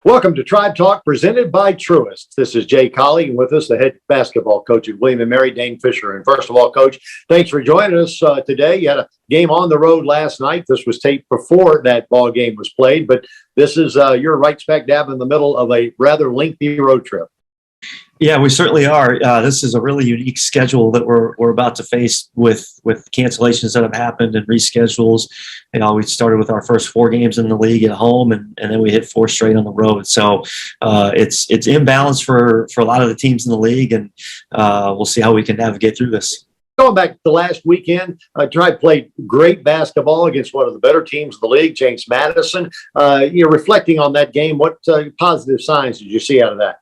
Welcome to Tribe Talk, presented by Truist. This is Jay Colley, and with us, the head basketball coach at William & Mary, Dane Fischer. And first of all, Coach, thanks for joining us today. You had a game on the road last night. This was taped before that ball game was played, but this is you're right smack dab in the middle of a rather lengthy road trip. Yeah, we certainly are. This is a really unique schedule that we're about to face with cancellations that have happened and reschedules. You know, we started with our first 4 games in the league at home, and then we hit 4 straight on the road. So it's imbalanced for a lot of the teams in the league, and we'll see how we can navigate through this. Going back to the last weekend, Tribe played great basketball against one of the better teams in the league, James Madison. Reflecting on that game, what positive signs did you see out of that?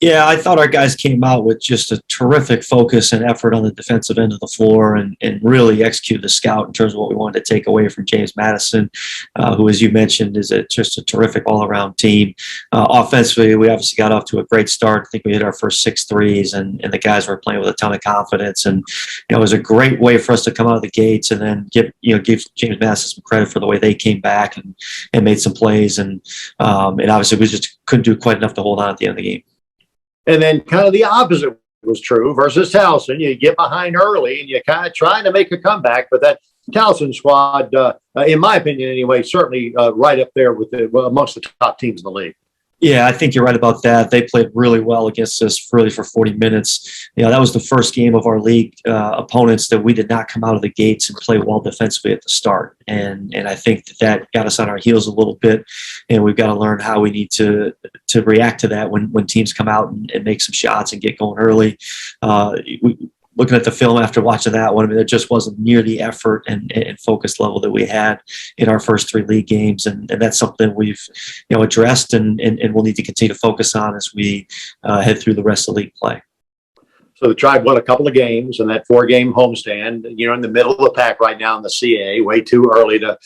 Yeah, I thought our guys came out with just a terrific focus and effort on the defensive end of the floor and really executed the scout in terms of what we wanted to take away from James Madison, who, as you mentioned, is just a terrific all-around team. Offensively, we obviously got off to a great start. I think we hit our first 6 threes, and the guys were playing with a ton of confidence. And it was a great way for us to come out of the gates and then give James Madison some credit for the way they came back and made some plays. And obviously, we just couldn't do quite enough to hold on at the end of the game. And then kind of the opposite was true versus Towson. You get behind early and you kind of trying to make a comeback, but that Towson squad, in my opinion anyway, certainly right up there with amongst the top teams in the league. Yeah, I think you're right about that. They played really well against us really for 40 minutes. You know, that was the first game of our league opponents that we did not come out of the gates and play well defensively at the start. And I think that got us on our heels a little bit, and we've got to learn how we need to react to that when teams come out and make some shots and get going early. Looking at the film after watching that one, I mean, there just wasn't near the effort and focus level that we had in our first 3 league games, and that's something we've addressed and we'll need to continue to focus on as we head through the rest of league play. So the Tribe won a couple of games in that 4-game homestand. In the middle of the pack right now in the CAA. Way too early to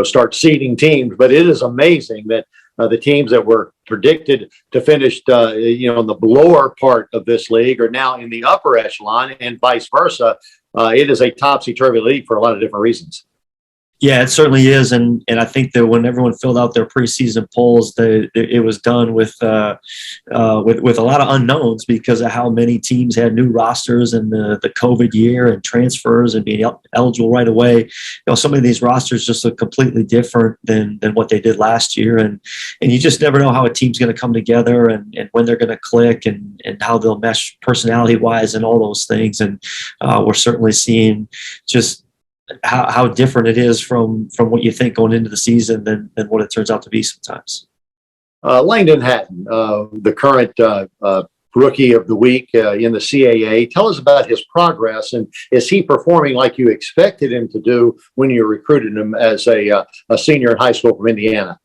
start seeding teams, but it is amazing that the teams that were predicted to finish, in the lower part of this league are now in the upper echelon, and vice versa. It is a topsy-turvy league for a lot of different reasons. Yeah, it certainly is, and I think that when everyone filled out their preseason polls, it was done with a lot of unknowns because of how many teams had new rosters and the COVID year and transfers and being eligible right away. Some of these rosters just look completely different than what they did last year, and you just never know how a team's going to come together and when they're going to click and how they'll mesh personality-wise and all those things. And we're certainly seeing just how different it is from what you think going into the season than what it turns out to be sometimes. Langdon Hatton, the current rookie of the week in the CAA. Tell us about his progress, and is he performing like you expected him to do when you recruited him as a senior in high school from Indiana?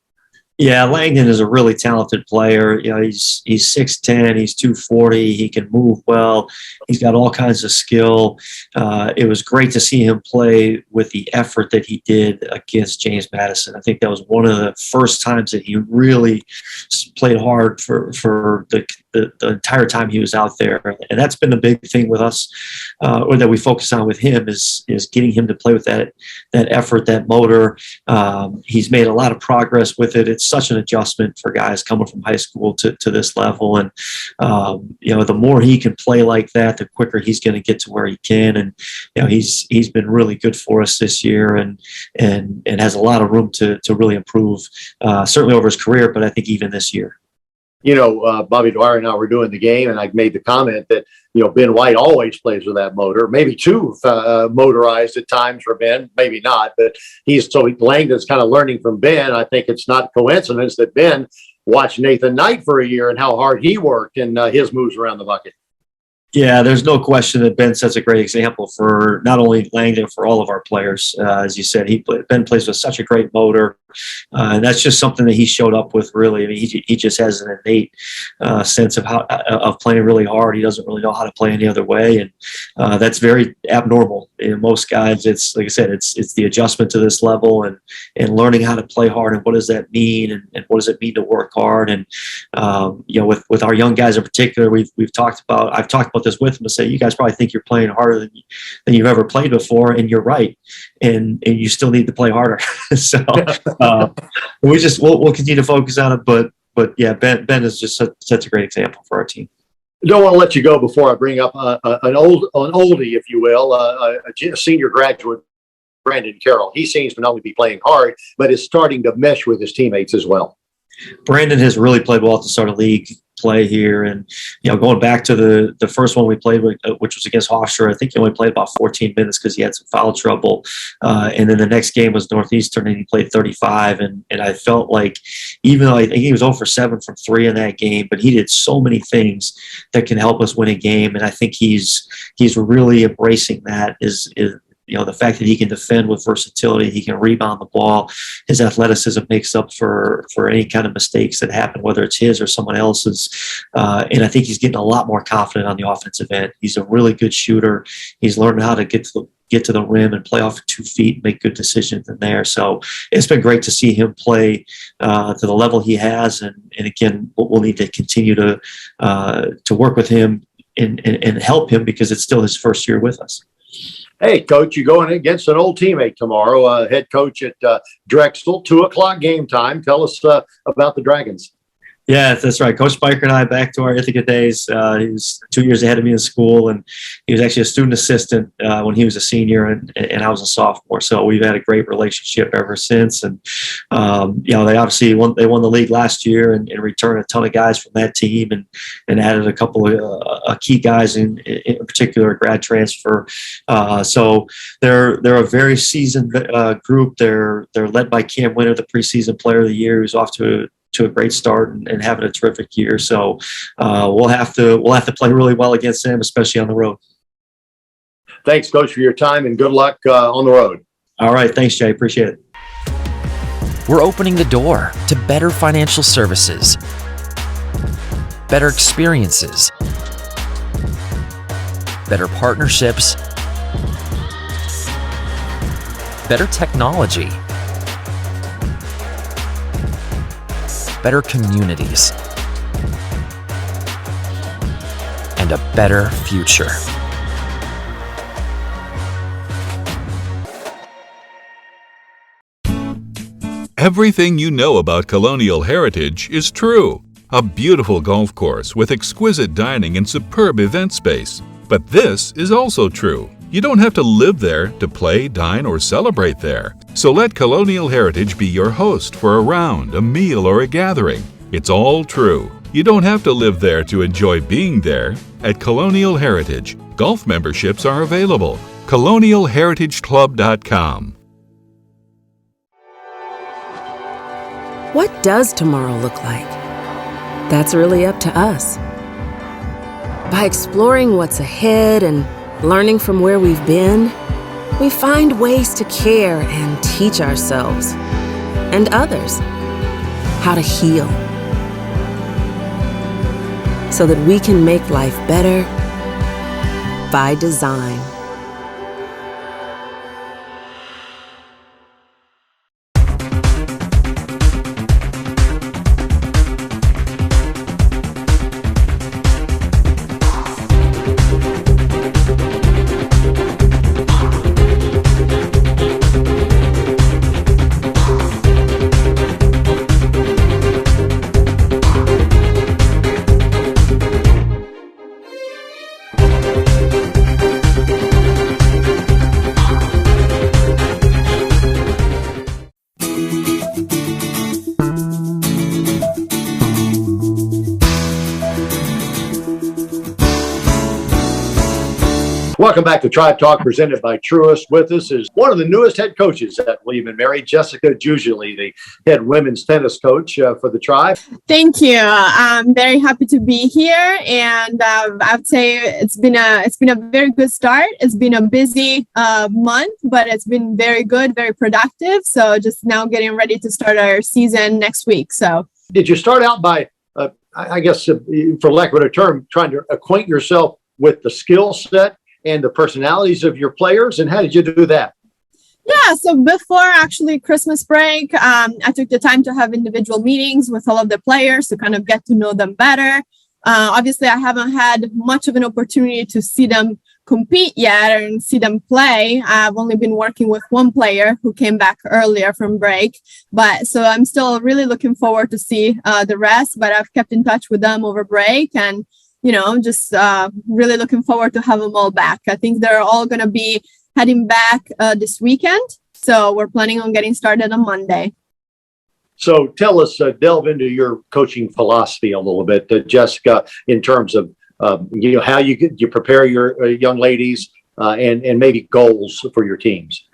Yeah, Langdon is a really talented player. He's 6'10", he's 240, he can move well, he's got all kinds of skill. It was great to see him play with the effort that he did against James Madison. I think that was one of the first times that he really played hard for the entire time he was out there. And that's been the big thing with us, or that we focus on with him, is getting him to play with that effort, that motor. He's made a lot of progress with it. It's such an adjustment for guys coming from high school to this level. And, the more he can play like that, the quicker he's going to get to where he can. And, he's been really good for us this year and has a lot of room to really improve, certainly over his career, but I think even this year. Bobby Dwyer and I were doing the game, and I made the comment that, Ben White always plays with that motor, maybe too motorized at times for Ben, maybe not, but Langdon's kind of learning from Ben. I think it's not coincidence that Ben watched Nathan Knight for a year and how hard he worked and his moves around the bucket. Yeah, there's no question that Ben sets a great example for not only Langdon, for all of our players. As you said, Ben plays with such a great motor. And that's just something that he showed up with, really. I mean, he just has an innate sense of of playing really hard. He doesn't really know how to play any other way, and that's very abnormal. In most guys, it's like I said, it's the adjustment to this level and learning how to play hard, and what does that mean, and what does it mean to work hard. And with our young guys in particular, I've talked about this with them, to say, you guys probably think you're playing harder than you've ever played before, and you're right, and you still need to play harder. So we'll continue to focus on it, but yeah, Ben is just such a great example for our team. I don't want to let you go before I bring up an oldie, if you will, a senior graduate, Brandon Carroll. He seems to not only be playing hard, but is starting to mesh with his teammates as well. Brandon has really played well at the start of league play here, and going back to the first one we played with, which was against Hofstra, I think he only played about 14 minutes because he had some foul trouble, and then the next game was Northeastern, and he played 35, and I felt like, even though I think he was 0 for 7 from 3 in that game, but he did so many things that can help us win a game, and I think he's really embracing that. Is the fact that he can defend with versatility, he can rebound the ball, his athleticism makes up for any kind of mistakes that happen, whether it's his or someone else's. And I think he's getting a lot more confident on the offensive end. He's a really good shooter. He's learning how to get to the rim and play off 2 feet and make good decisions in there. So it's been great to see him play to the level he has. And again, we'll need to continue to work with him and help him, because it's still his first year with us. Hey, Coach, you're going against an old teammate tomorrow, head coach at Drexel, 2:00 game time. Tell us about the Dragons. Yeah, that's right. Coach Spiker and I, back to our Ithaca days. He was 2 years ahead of me in school, and he was actually a student assistant when he was a senior, and I was a sophomore. So we've had a great relationship ever since. And they obviously won the league last year, and returned a ton of guys from that team, and added a couple of key guys, in particular a grad transfer. So they're a very seasoned group. They're led by Cam Winter, the preseason player of the year, who's off to a great start and having a terrific year. So we'll have to play really well against them, especially on the road. Thanks, Coach, for your time, and good luck on the road. All right. Thanks, Jay. Appreciate it. We're opening the door to better financial services, better experiences, better partnerships, better technology, better communities, and a better future. Everything you know about Colonial Heritage is true. A beautiful golf course with exquisite dining and superb event space. But this is also true. You don't have to live there to play, dine, or celebrate there. So let Colonial Heritage be your host for a round, a meal, or a gathering. It's all true. You don't have to live there to enjoy being there. At Colonial Heritage, golf memberships are available. ColonialHeritageClub.com. What does tomorrow look like? That's really up to us. By exploring what's ahead and learning from where we've been, we find ways to care and teach ourselves and others how to heal, so that we can make life better by design. Welcome back to Tribe Talk, presented by Truist. With us is one of the newest head coaches at William & Mary, Jessica Giuggioli, the head women's tennis coach for the Tribe. Thank you. I'm very happy to be here, and I would say it's been a very good start. It's been a busy month, but it's been very good, very productive. So just now getting ready to start our season next week. So did you start out by, I guess, for lack of a better term, trying to acquaint yourself with the skill set and the personalities of your players, and how did you do that? yeah, so before actually Christmas break, I took the time to have individual meetings with all of the players to kind of get to know them better. Obviously, I haven't had much of an opportunity to see them compete yet and see them play. I've only been working with one player who came back earlier from break, but so I'm still really looking forward to see the rest, but I've kept in touch with them over break, and just really looking forward to have them all back. I think they're all going to be heading back this weekend. So we're planning on getting started on Monday. So tell us, delve into your coaching philosophy a little bit, Jessica, in terms of, how you prepare your young ladies and maybe goals for your teams.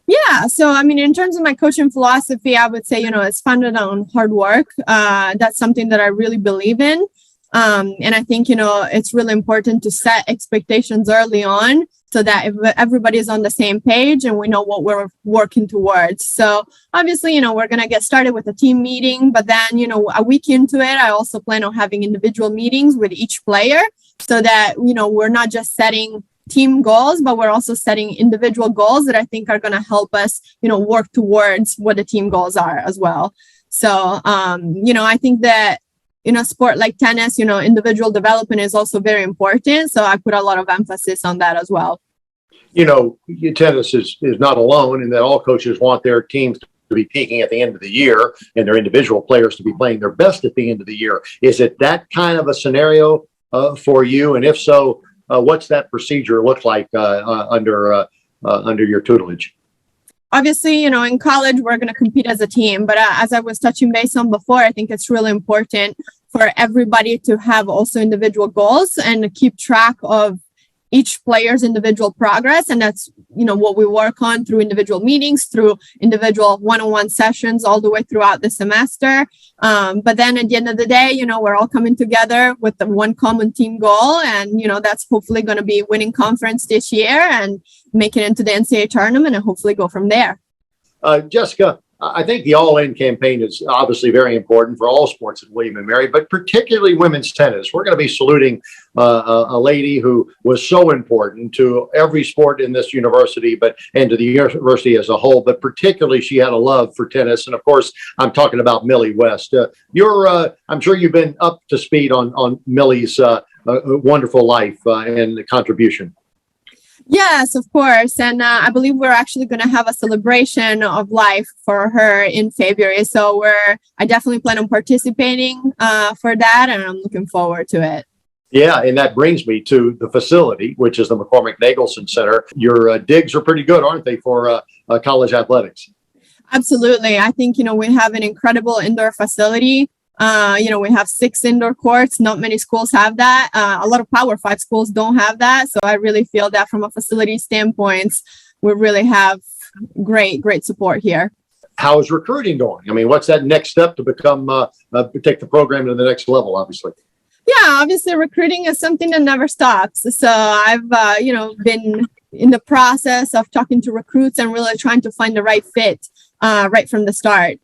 Yeah. So, I mean, in terms of my coaching philosophy, I would say, it's founded on hard work. That's something that I really believe in. And I think, it's really important to set expectations early on so that if everybody is on the same page and we know what we're working towards. So obviously, we're going to get started with a team meeting, but then, a week into it, I also plan on having individual meetings with each player so that, we're not just setting team goals, but we're also setting individual goals that I think are going to help us, work towards what the team goals are as well. So, I think that in a sport like tennis, individual development is also very important. So I put a lot of emphasis on that as well. Tennis is not alone in that all coaches want their teams to be peaking at the end of the year and their individual players to be playing their best at the end of the year. Is it that kind of a scenario for you? And if so, what's that procedure look like under your tutelage? Obviously, in college, we're going to compete as a team. But as I was touching base on before, I think it's really important for everybody to have also individual goals and keep track of each player's individual progress. And that's, what we work on through individual meetings, through individual one-on-one sessions all the way throughout the semester. But then at the end of the day, we're all coming together with the one common team goal. And, that's hopefully going to be winning conference this year and make it into the NCAA tournament and hopefully go from there. Jessica, I think the all-in campaign is obviously very important for all sports at William & Mary, but particularly women's tennis. We're going to be saluting a lady who was so important to every sport in this university, and to the university as a whole, but particularly she had a love for tennis. And of course, I'm talking about Millie West. I'm sure you've been up to speed on Millie's wonderful life and contribution. Yes, of course. And I believe we're actually going to have a celebration of life for her in February. So I definitely plan on participating for that, and I'm looking forward to it. Yeah, and that brings me to the facility, which is the McCormick Nagelson Center. Your digs are pretty good, aren't they, for college athletics? Absolutely. I think, we have an incredible indoor facility. We have 6 indoor courts. Not many schools have that. A lot of Power 5 schools don't have that. So I really feel that from a facility standpoint, we really have great support here. How is recruiting going? I mean, what's that next step to become, take the program to the next level, obviously? Yeah, obviously recruiting is something that never stops. So I've, been in the process of talking to recruits and really trying to find the right fit right from the start.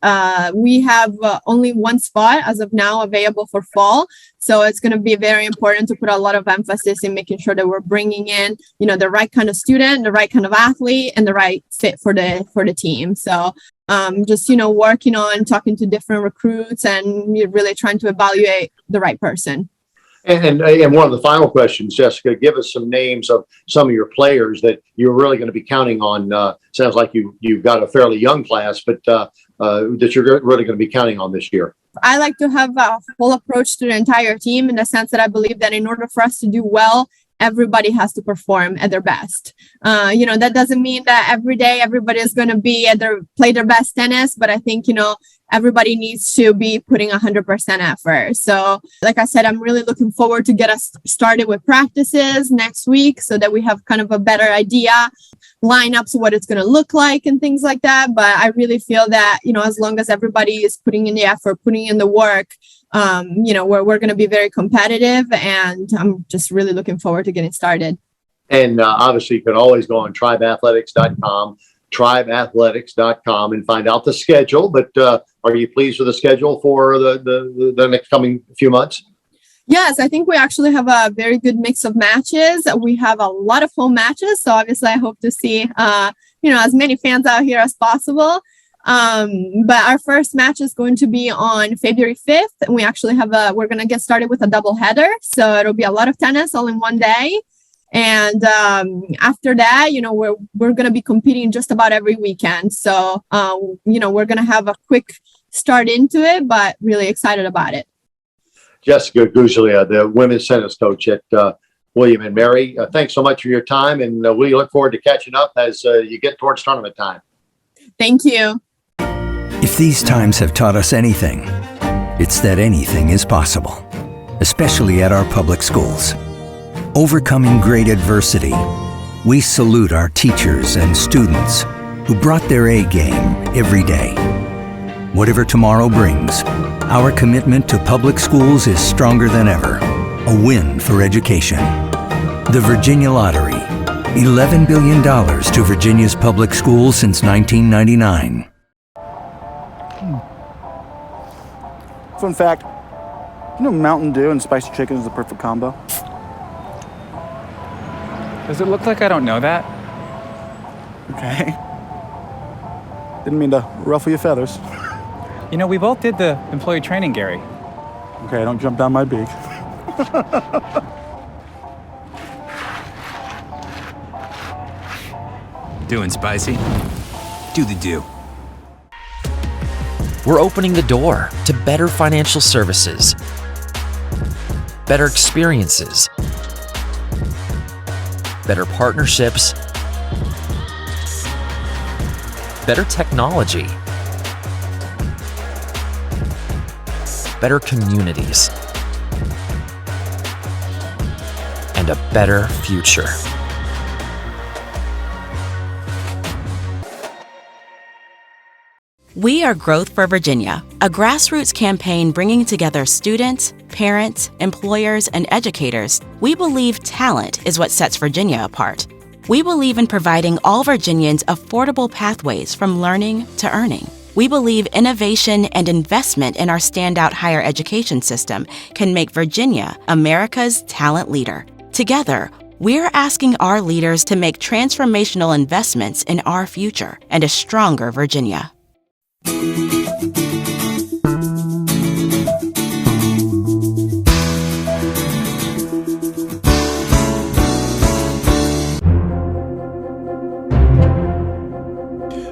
We have only one spot as of now available for fall. So it's going to be very important to put a lot of emphasis in making sure that we're bringing in, the right kind of student, the right kind of athlete, and the right fit for the team. So just, working on talking to different recruits and really trying to evaluate the right person. And one of the final questions, Jessica, give us some names of some of your players that you're really going to be counting on. Sounds like you've got a fairly young class, but that you're really going to be counting on this year. I like to have a full approach to the entire team in the sense that I believe that in order for us to do well, everybody has to perform at their best. That doesn't mean that every day everybody is going to play their best tennis, but I think, everybody needs to be putting 100% effort. So like I said, I'm really looking forward to get us started with practices next week so that we have kind of a better idea, lineups, what it's going to look like and things like that. But I really feel that, as long as everybody is putting in the effort, putting in the work, we're going to be very competitive, and I'm just really looking forward to getting started. And obviously, you can always go on tribeathletics.com and find out the schedule. But are you pleased with the schedule for the next coming few months? Yes, I think we actually have a very good mix of matches. We have a lot of home matches. So obviously, I hope to see, as many fans out here as possible. But our first match is going to be on February 5th. And we actually we're going to get started with a double header. So it'll be a lot of tennis all in one day. And after that, we're going to be competing just about every weekend. So, we're going to have a quick start into it, but really excited about it. Jessica Giuggioli, the women's tennis coach at William & Mary. Thanks so much for your time. And we look forward to catching up as you get towards tournament time. Thank you. If these times have taught us anything, it's that anything is possible, especially at our public schools. Overcoming great adversity, we salute our teachers and students who brought their A game every day. Whatever tomorrow brings, our commitment to public schools is stronger than ever. A win for education. The Virginia Lottery. $11 billion to Virginia's public schools since 1999. Fun fact, Mountain Dew and spicy chicken is the perfect combo? Does it look like I don't know that? Okay. Didn't mean to ruffle your feathers. We both did the employee training, Gary. Okay, don't jump down my beak. Doing spicy? Do the do. We're opening the door to better financial services, better experiences, better partnerships, better technology, better communities, and a better future. We are Growth for Virginia, a grassroots campaign bringing together students, parents, employers, and educators. We believe talent is what sets Virginia apart. We believe in providing all Virginians affordable pathways from learning to earning. We believe innovation and investment in our standout higher education system can make Virginia America's talent leader. Together, we're asking our leaders to make transformational investments in our future and a stronger Virginia.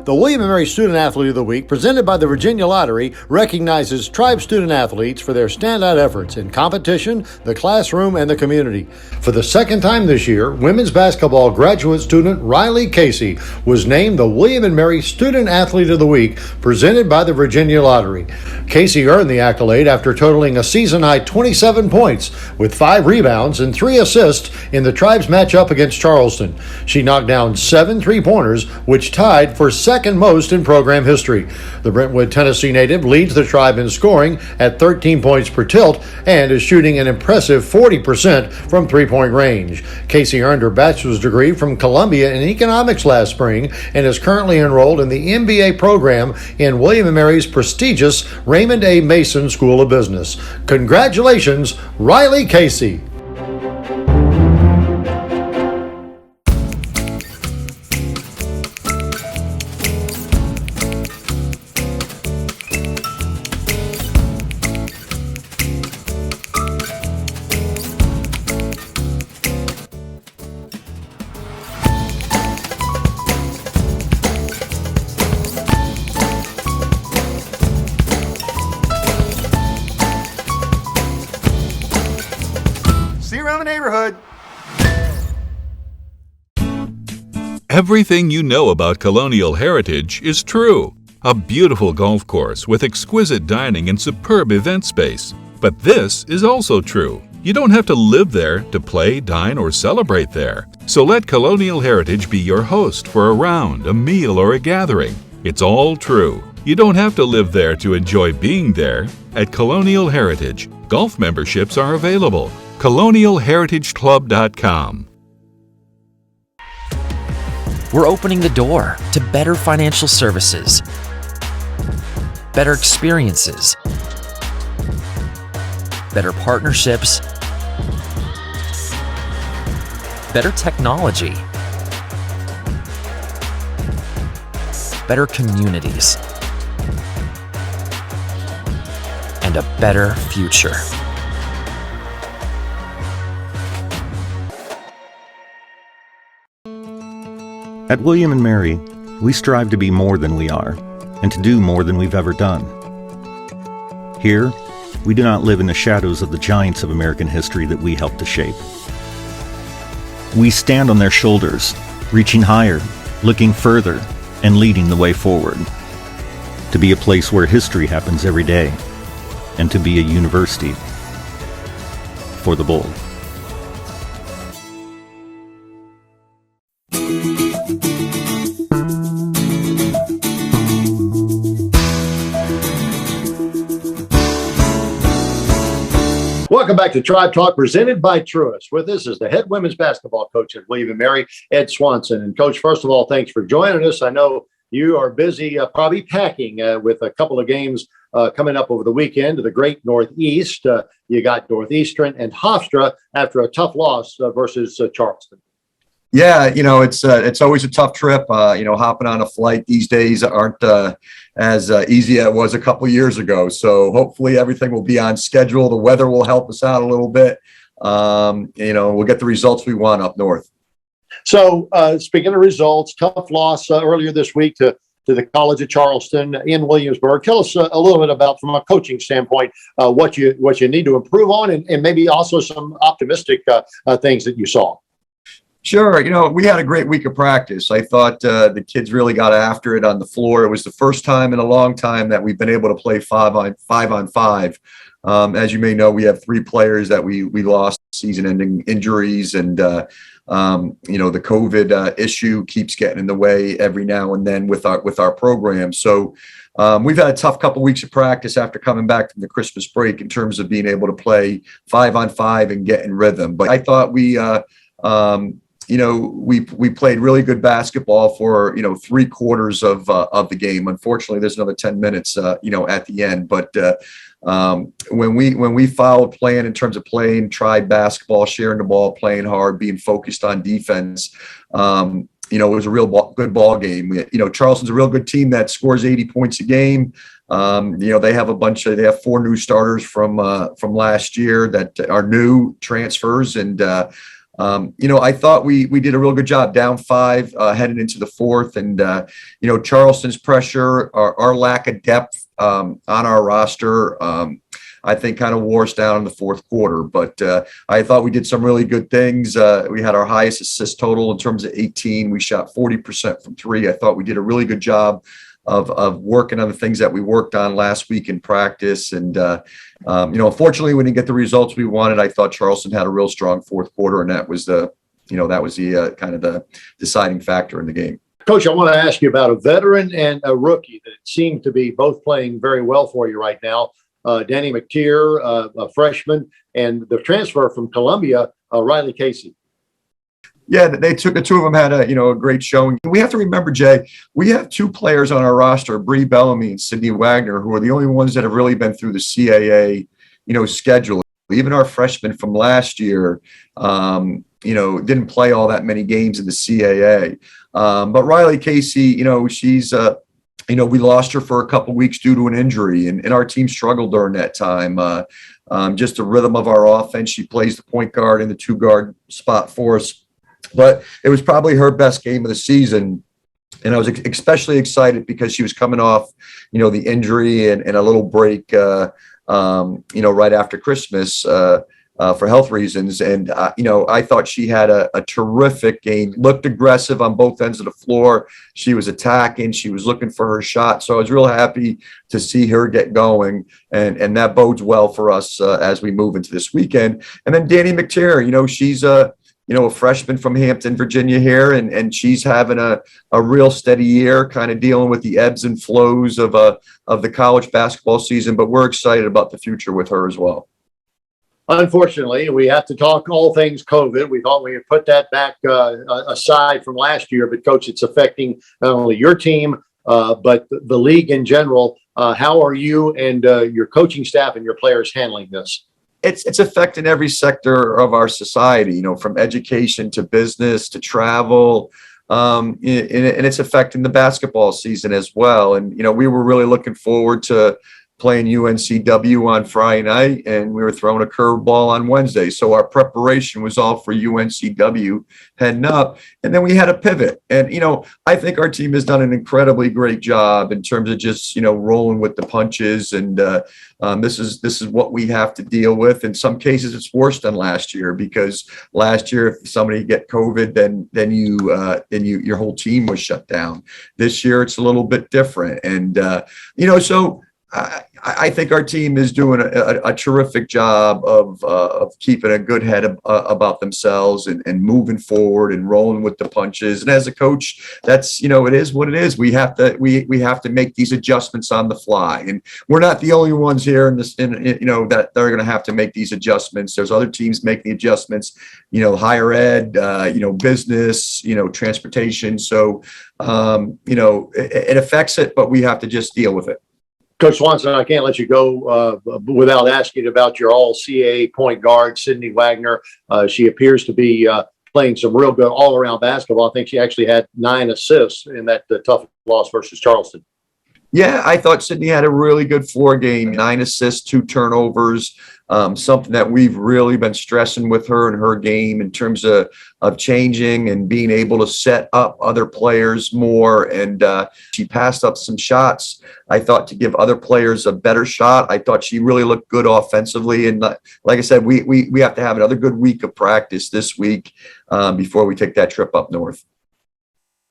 The William & Mary Student Athlete of the Week, presented by the Virginia Lottery, recognizes Tribe student athletes for their standout efforts in competition, the classroom, and the community. For the second time this year, women's basketball graduate student Riley Casey was named the William & Mary Student Athlete of the Week, presented by the Virginia Lottery. Casey earned the accolade after totaling a season-high 27 points with 5 rebounds and 3 assists in the Tribe's matchup against Charleston. She knocked down 7 3-pointers, which tied for second most in program history. The Brentwood, Tennessee native leads the Tribe in scoring at 13 points per tilt and is shooting an impressive 40% from three-point range. Casey earned her bachelor's degree from Columbia in economics last spring and is currently enrolled in the MBA program in William & Mary's prestigious Raymond A. Mason School of Business. Congratulations, Riley Casey. Everything you know about colonial heritage is true. a beautiful golf course with exquisite dining and superb event space. But this is also true. You don't have to live there to play, dine, or celebrate there. So let Colonial Heritage be your host for a round, a meal, or a gathering. It's all true. You don't have to live there to enjoy being there. At Colonial Heritage, golf memberships are available. ColonialHeritageClub.com. We're opening the door to better financial services, better experiences, better partnerships, better technology, better communities, and a better future. At William & Mary, we strive to be more than we are, and to do more than we've ever done. Here, we do not live in the shadows of the giants of American history that we helped to shape. We stand on their shoulders, reaching higher, looking further, and leading the way forward. To be a place where history happens every day, and to be a university for the bold. Welcome back to Tribe Talk, presented by Truist. With us is the head women's basketball coach at William & Mary, Ed Swanson. And Coach, first of all, thanks for joining us. I know you are busy probably packing with a couple of games coming up over the weekend to the great Northeast. You got Northeastern and Hofstra after a tough loss versus Charleston. Yeah, it's always a tough trip. Hopping on a flight these days aren't as easy as it was a couple of years ago. So hopefully everything will be on schedule. The weather will help us out a little bit. We'll get the results we want up north. So speaking of results, tough loss earlier this week to the College of Charleston in Williamsburg. Tell us a little bit about, from a coaching standpoint, what you need to improve on, and maybe also some optimistic things that you saw. Sure. We had a great week of practice. I thought the kids really got after it on the floor. It was the first time in a long time that we've been able to play five on five. As you may know, we have 3 players that we lost season-ending injuries, and the COVID issue keeps getting in the way every now and then with our program. So we've had a tough couple weeks of practice after coming back from the Christmas break in terms of being able to play 5 on 5 and get in rhythm. But I thought we played really good basketball for 3 quarters of the game. Unfortunately, there's another 10 minutes at the end. But when we followed playing in terms of playing tried basketball, sharing the ball, playing hard, being focused on defense, it was a real good ball game. Charleston's a real good team that scores 80 points a game. They have 4 new starters from last year that are new transfers, and I thought we did a real good job down 5 heading into the 4th. And, Charleston's pressure, our lack of depth on our roster, I think kind of wore us down in the 4th quarter. But I thought we did some really good things. We had our highest assist total in terms of 18. We shot 40% from 3. I thought we did a really good job of working on the things that we worked on last week in practice. And, unfortunately, we didn't get the results we wanted. I thought Charleston had a real strong 4th quarter, and that was the kind of the deciding factor in the game. Coach, I want to ask you about a veteran and a rookie that seem to be both playing very well for you right now. Dane Mcteer, a freshman, and the transfer from Columbia, Riley Casey. Yeah, the 2 of them had a great showing. We have to remember, Jay, we have 2 players on our roster, Bree Bellamy and Sydney Wagner, who are the only ones that have really been through the CAA, schedule. Even our freshmen from last year, didn't play all that many games in the CAA. But Riley Casey, she's, we lost her for a couple weeks due to an injury, and our team struggled during that time. Just the rhythm of our offense. She plays the point guard and the 2 guard spot for us. But it was probably her best game of the season. And I was especially excited because she was coming off, the injury and a little break, right after Christmas. for health reasons. And, I thought she had a terrific game, looked aggressive on both ends of the floor. She was attacking, she was looking for her shot. So I was real happy to see her get going. And that bodes well for us as we move into this weekend. And then Dane Mcteer, she's a freshman from Hampton, Virginia here, and she's having a real steady year, kind of dealing with the ebbs and flows of the college basketball season. But we're excited about the future with her as well. Unfortunately, we have to talk all things COVID. We thought we had put that back aside from last year, but Coach, it's affecting not only your team, but the league in general. How are you and your coaching staff and your players handling this? It's affecting every sector of our society, from education to business to travel. And it's affecting the basketball season as well. And, we were really looking forward to playing UNCW on Friday night, and we were throwing a curveball on Wednesday. So our preparation was all for UNCW heading up. And then we had a pivot. And, I think our team has done an incredibly great job in terms of just, rolling with the punches. And this is what we have to deal with. In some cases, it's worse than last year, because last year, if somebody get COVID, then your whole team was shut down. This year, it's a little bit different. And, so I think our team is doing a terrific job of keeping a good head about themselves and moving forward and rolling with the punches. And as a coach, that's, it is what it is. We have to make these adjustments on the fly. And we're not the only ones here that they're going to have to make these adjustments. There's other teams making adjustments, higher ed, business, transportation. So, it affects it, but we have to just deal with it. Coach Swanson, I can't let you go without asking about your all-CAA point guard, Sydney Wagner. She appears to be playing some real good all-around basketball. I think she actually had 9 assists in that tough loss versus Charleston. Yeah, I thought Sydney had a really good floor game, 9 assists, 2 turnovers, something that we've really been stressing with her and her game in terms of changing and being able to set up other players more. And she passed up some shots, I thought, to give other players a better shot. I thought she really looked good offensively. And like I said, we have to have another good week of practice this week before we take that trip up north.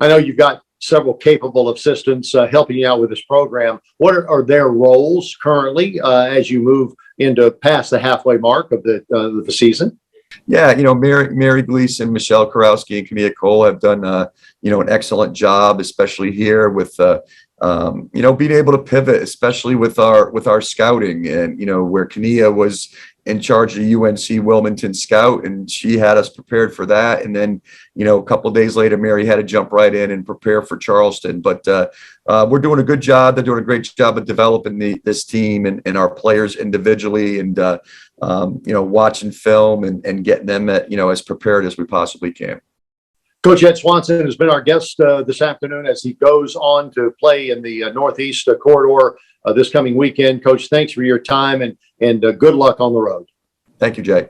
I know you've got several capable assistants helping you out with this program. What are their roles currently as you move into past the halfway mark of the season? Yeah, Mary Gleason, Michelle Karowski, and Camilla Cole have done an excellent job, especially here with being able to pivot, especially with our scouting, and where Kania was in charge of UNC Wilmington scout, and she had us prepared for that. And then, a couple of days later, Mary had to jump right in and prepare for Charleston. But we're doing a good job. They're doing a great job of developing this team and our players individually, and watching film and getting them as prepared as we possibly can. Coach Ed Swanson has been our guest this afternoon as he goes on to play in the Northeast corridor this coming weekend. Coach, thanks for your time and good luck on the road. Thank you, Jay.